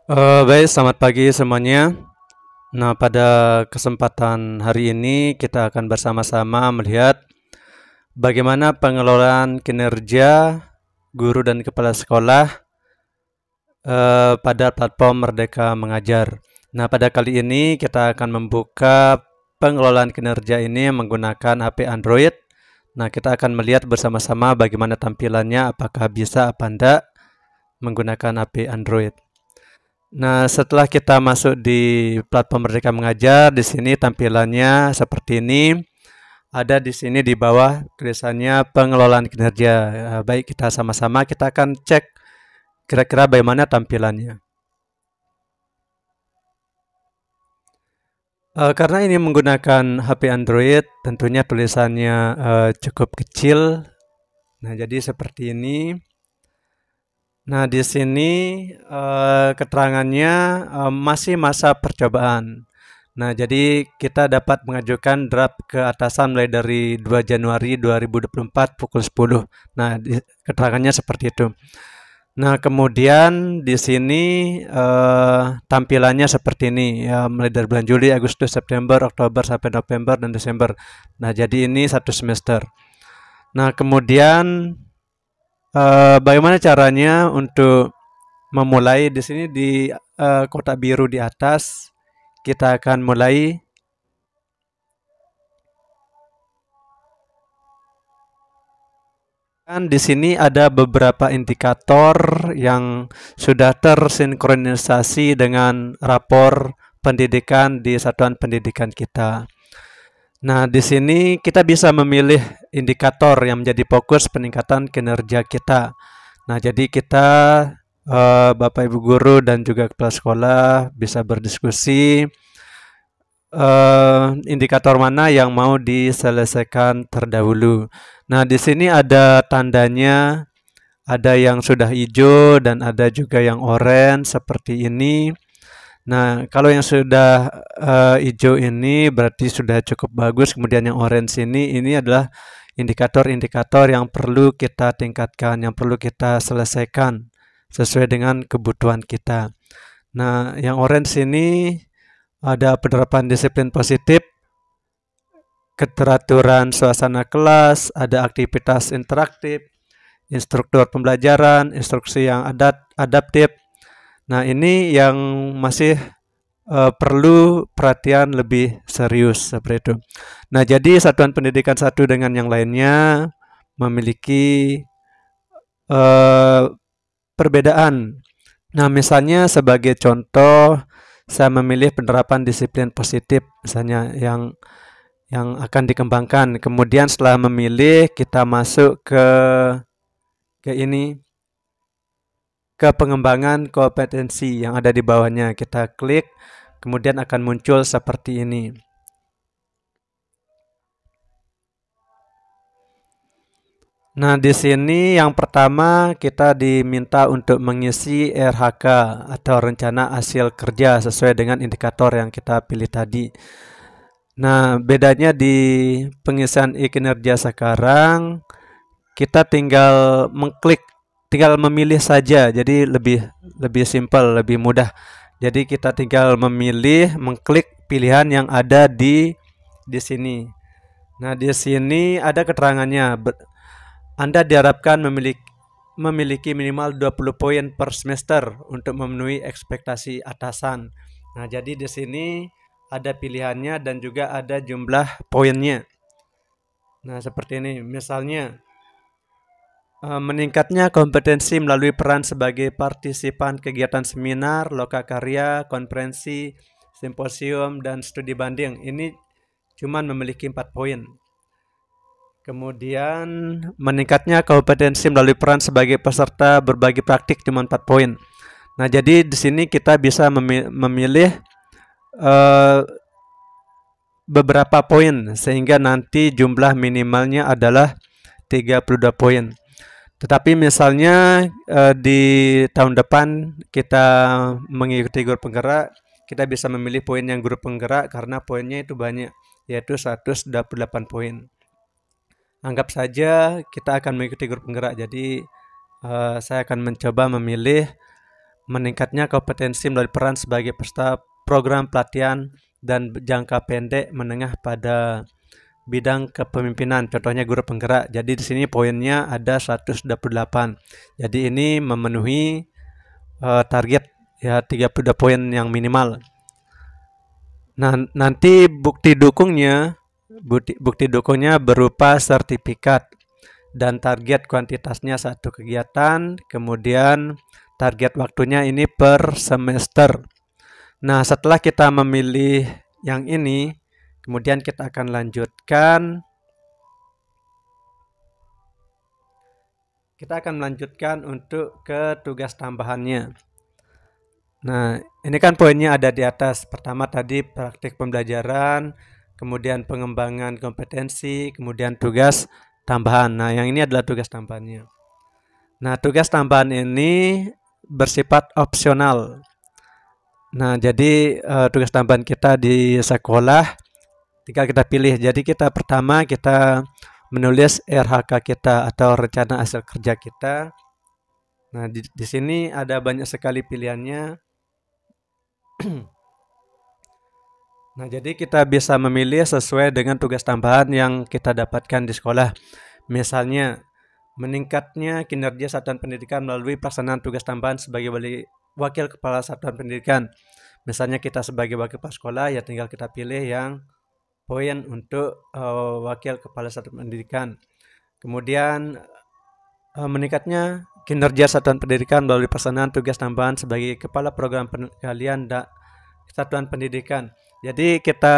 Baik, selamat pagi semuanya. Nah, pada kesempatan hari ini kita akan bersama-sama melihat bagaimana pengelolaan kinerja guru dan kepala sekolah pada platform Merdeka Mengajar. Nah, pada kali ini kita akan membuka pengelolaan kinerja ini menggunakan HP Android. Nah, kita akan melihat bersama-sama bagaimana tampilannya, apakah bisa apa enggak menggunakan HP Android. Nah, setelah kita masuk di platform Merdeka Mengajar, di sini tampilannya seperti ini. Ada di sini di bawah tulisannya pengelolaan kinerja. Baik, kita sama-sama kita akan cek kira-kira bagaimana tampilannya. Karena ini menggunakan HP Android, tentunya tulisannya cukup kecil. Nah, jadi seperti ini. Nah, di sini keterangannya masih masa percobaan. Nah, jadi kita dapat mengajukan draft ke atasan mulai dari 2 Januari 2024 pukul 10. Nah, keterangannya seperti itu. Nah, kemudian di sini tampilannya seperti ini ya, mulai dari bulan Juli, Agustus, September, Oktober sampai November dan Desember. Nah, jadi ini satu semester. Nah, kemudian bagaimana caranya untuk memulai di sini di kotak biru di atas kita akan mulai. Dan di sini ada beberapa indikator yang sudah tersinkronisasi dengan rapor pendidikan di satuan pendidikan kita. Nah, di sini kita bisa memilih indikator yang menjadi fokus peningkatan kinerja kita. Nah, jadi kita Bapak Ibu guru dan juga kepala sekolah bisa berdiskusi indikator mana yang mau diselesaikan terdahulu. Nah, di sini ada tandanya, ada yang sudah hijau dan ada juga yang oranye seperti ini. Nah, kalau yang sudah hijau ini berarti sudah cukup bagus. Kemudian yang orange ini adalah indikator-indikator yang perlu kita tingkatkan, yang perlu kita selesaikan sesuai dengan kebutuhan kita. Nah, yang orange ini ada penerapan disiplin positif, keteraturan suasana kelas, ada aktivitas interaktif, instruktur pembelajaran, instruksi yang adaptif. Nah, ini yang masih perlu perhatian lebih serius seperti itu. Nah, jadi satuan pendidikan satu dengan yang lainnya memiliki perbedaan. Nah, misalnya sebagai contoh, saya memilih penerapan disiplin positif, misalnya yang akan dikembangkan. Kemudian setelah memilih, kita masuk ke ini, ke pengembangan kompetensi yang ada di bawahnya. Kita klik, kemudian akan muncul seperti ini. Nah, di sini yang pertama kita diminta untuk mengisi RHK atau rencana hasil kerja sesuai dengan indikator yang kita pilih tadi. Nah, bedanya di pengisian e-kinerja sekarang, kita tinggal mengklik, tinggal memilih saja. Jadi lebih simpel, lebih mudah. Jadi kita tinggal memilih, mengklik pilihan yang ada di sini. Nah, di sini ada keterangannya. Anda diharapkan memiliki minimal 20 poin per semester untuk memenuhi ekspektasi atasan. Nah, jadi di sini ada pilihannya dan juga ada jumlah poinnya. Nah, seperti ini. Misalnya, meningkatnya kompetensi melalui peran sebagai partisipan kegiatan seminar, lokakarya, konferensi, simposium, dan studi banding. Ini cuma memiliki 4 poin. Kemudian meningkatnya kompetensi melalui peran sebagai peserta berbagi praktik cuma 4 poin. Nah, jadi di sini kita bisa memilih beberapa poin sehingga nanti jumlah minimalnya adalah 32 poin. Tetapi misalnya di tahun depan kita mengikuti guru penggerak, kita bisa memilih poin yang guru penggerak karena poinnya itu banyak, yaitu 128 poin. Anggap saja kita akan mengikuti grup penggerak. Jadi saya akan mencoba memilih meningkatnya kompetensi melalui peran sebagai peserta program pelatihan dan jangka pendek menengah pada bidang kepemimpinan, contohnya guru penggerak. Jadi di sini poinnya ada 128. Jadi ini memenuhi target ya 32 poin yang minimal. Nah, nanti bukti dukungnya berupa sertifikat dan target kuantitasnya satu kegiatan, kemudian target waktunya ini per semester. Nah, setelah kita memilih yang ini, kemudian kita akan lanjutkan. Kita akan melanjutkan untuk ke tugas tambahannya. Nah, ini kan poinnya ada di atas. Pertama tadi praktik pembelajaran, kemudian pengembangan kompetensi, kemudian tugas tambahan. Nah, yang ini adalah tugas tambahannya. Nah, tugas tambahan ini bersifat opsional. Nah, jadi tugas tambahan kita di sekolah tinggal kita pilih. Jadi pertama kita menulis RHK kita atau rencana hasil kerja kita. Nah, di sini ada banyak sekali pilihannya. Nah, jadi kita bisa memilih sesuai dengan tugas tambahan yang kita dapatkan di sekolah. Misalnya, meningkatnya kinerja satuan pendidikan melalui pelaksanaan tugas tambahan sebagai wakil kepala satuan pendidikan. Misalnya kita sebagai wakil kepala sekolah, ya tinggal kita pilih yang poin untuk wakil kepala satuan pendidikan. Kemudian, meningkatnya kinerja satuan pendidikan melalui pelaksanaan tugas tambahan sebagai kepala program pengalihan satuan pendidikan. Jadi kita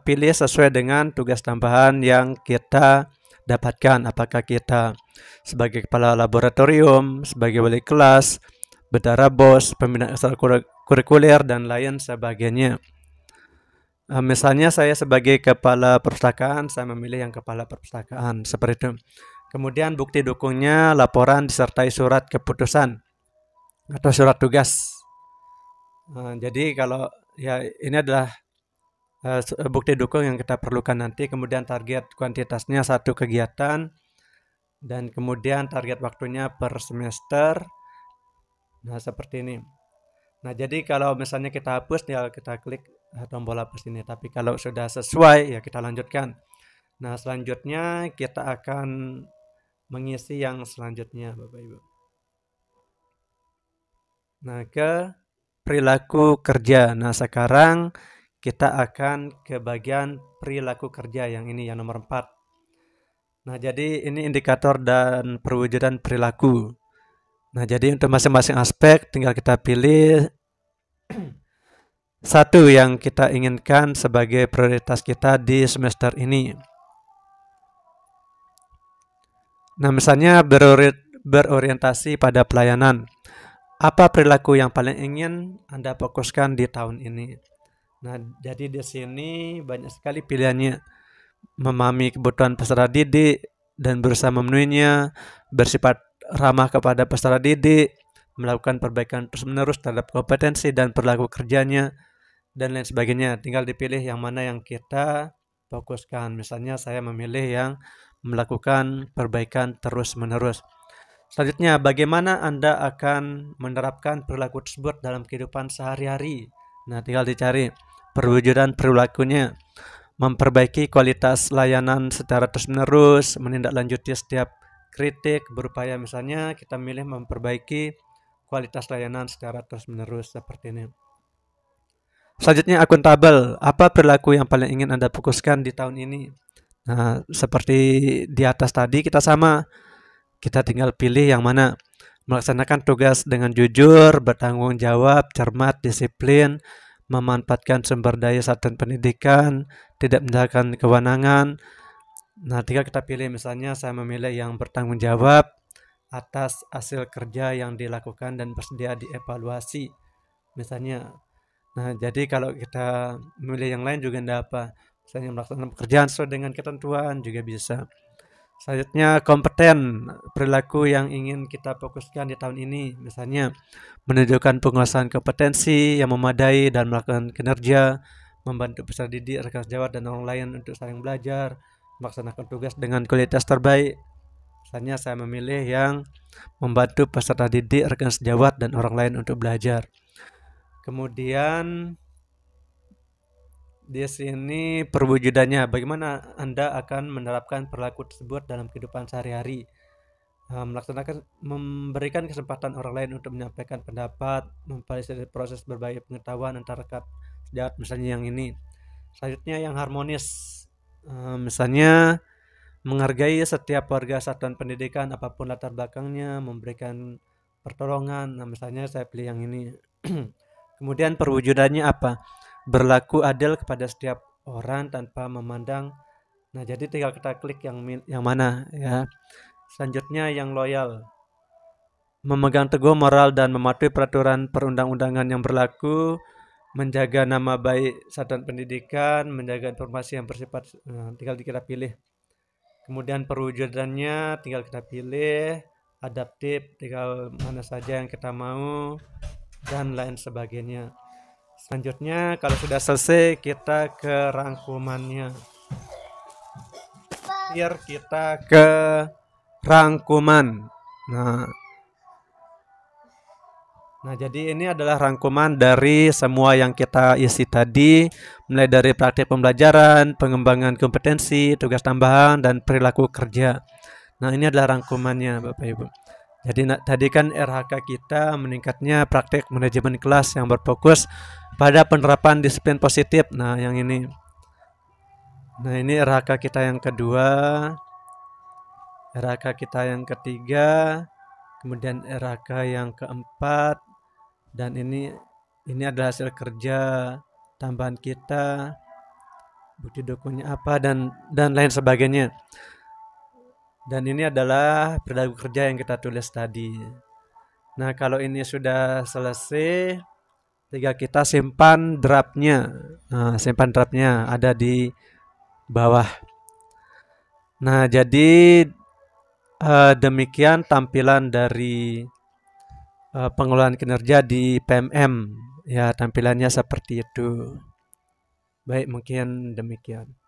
pilih sesuai dengan tugas tambahan yang kita dapatkan. Apakah kita sebagai kepala laboratorium, sebagai wali kelas, bendahara BOS, pembinaan ekstrakurikuler, dan lain sebagainya. Misalnya saya sebagai kepala perpustakaan, saya memilih yang kepala perpustakaan, seperti itu. Kemudian bukti dukungnya laporan disertai surat keputusan atau surat tugas. Jadi kalau ya ini adalah bukti dukung yang kita perlukan nanti. Kemudian target kuantitasnya satu kegiatan dan kemudian target waktunya per semester. Nah, seperti ini. Nah, jadi kalau misalnya kita hapus, ya kita klik tombol hapus ini. Tapi kalau sudah sesuai, ya kita lanjutkan. Nah, selanjutnya kita akan mengisi yang selanjutnya, Bapak Ibu. Nah, ke perilaku kerja. Nah, sekarang kita akan ke bagian perilaku kerja yang ini, yang nomor 4. Nah, jadi ini indikator dan perwujudan perilaku. Nah, jadi untuk masing-masing aspek tinggal kita pilih satu yang kita inginkan sebagai prioritas kita di semester ini. Nah, misalnya berorientasi pada pelayanan. Apa perilaku yang paling ingin Anda fokuskan di tahun ini? Nah, jadi di sini banyak sekali pilihannya. Memahami kebutuhan peserta didik dan berusaha memenuhinya, bersifat ramah kepada peserta didik, melakukan perbaikan terus-menerus terhadap kompetensi dan perilaku kerjanya, dan lain sebagainya. Tinggal dipilih yang mana yang kita fokuskan. Misalnya saya memilih yang melakukan perbaikan terus-menerus. Selanjutnya, bagaimana Anda akan menerapkan perilaku tersebut dalam kehidupan sehari-hari? Nah, tinggal dicari perwujudan perilakunya. Memperbaiki kualitas layanan secara terus-menerus, menindaklanjuti setiap kritik, berupaya misalnya kita milih memperbaiki kualitas layanan secara terus-menerus seperti ini. Selanjutnya, akuntabel. Apa perilaku yang paling ingin Anda fokuskan di tahun ini? Nah, seperti di atas tadi kita sama. Kita tinggal pilih yang mana. Melaksanakan tugas dengan jujur, bertanggung jawab, cermat, disiplin, memanfaatkan sumber daya satuan pendidikan, tidak mendapatkan kewenangan. Nah, tinggal kita pilih, misalnya saya memilih yang bertanggung jawab atas hasil kerja yang dilakukan dan bersedia dievaluasi. Misalnya, nah jadi kalau kita memilih yang lain juga tidak apa. Misalnya melaksanakan pekerjaan sesuai dengan ketentuan juga bisa. Selanjutnya, kompeten, perilaku yang ingin kita fokuskan di tahun ini. Misalnya, menunjukkan penguasaan kompetensi yang memadai dan melakukan kinerja, membantu peserta didik, rekan sejawat, dan orang lain untuk saling belajar, melaksanakan tugas dengan kualitas terbaik. Misalnya saya memilih yang membantu peserta didik, rekan sejawat, dan orang lain untuk belajar. Kemudian di sini perwujudannya, bagaimana Anda akan menerapkan perilaku tersebut dalam kehidupan sehari-hari. Memberikan kesempatan orang lain untuk menyampaikan pendapat, memfasilitasi proses berbagi pengetahuan antara rekan sejawat, misalnya yang ini. Selanjutnya yang harmonis, misalnya menghargai setiap warga satuan pendidikan apapun latar belakangnya, memberikan pertolongan. Nah, misalnya saya pilih yang ini. Kemudian perwujudannya apa? Berlaku adil kepada setiap orang tanpa memandang. Nah, jadi tinggal kita klik yang mana ya. Selanjutnya yang loyal. Memegang teguh moral dan mematuhi peraturan perundang-undangan yang berlaku, menjaga nama baik satuan pendidikan, menjaga informasi yang bersifat, tinggal kita pilih. Kemudian perwujudannya tinggal kita pilih, adaptif, tinggal mana saja yang kita mau, dan lain sebagainya. Selanjutnya kalau sudah selesai kita ke rangkumannya. Biar kita ke rangkuman. Nah, jadi ini adalah rangkuman dari semua yang kita isi tadi, mulai dari praktik pembelajaran, pengembangan kompetensi, tugas tambahan, dan perilaku kerja. Nah, ini adalah rangkumannya, Bapak Ibu. Jadi tadi kan RHK kita meningkatnya praktik manajemen kelas yang berfokus pada penerapan disiplin positif. Nah, yang ini. Nah, ini RHK kita yang kedua, RHK kita yang ketiga, kemudian RHK yang keempat, dan ini adalah hasil kerja tambahan kita, bukti dokumennya apa, dan lain sebagainya. Dan ini adalah perilaku kerja yang kita tulis tadi. Nah, kalau ini sudah selesai, tinggal kita simpan draftnya. Nah, simpan draftnya ada di bawah. Nah, jadi demikian tampilan dari pengelolaan kinerja di PMM. Ya, tampilannya seperti itu. Baik, mungkin demikian.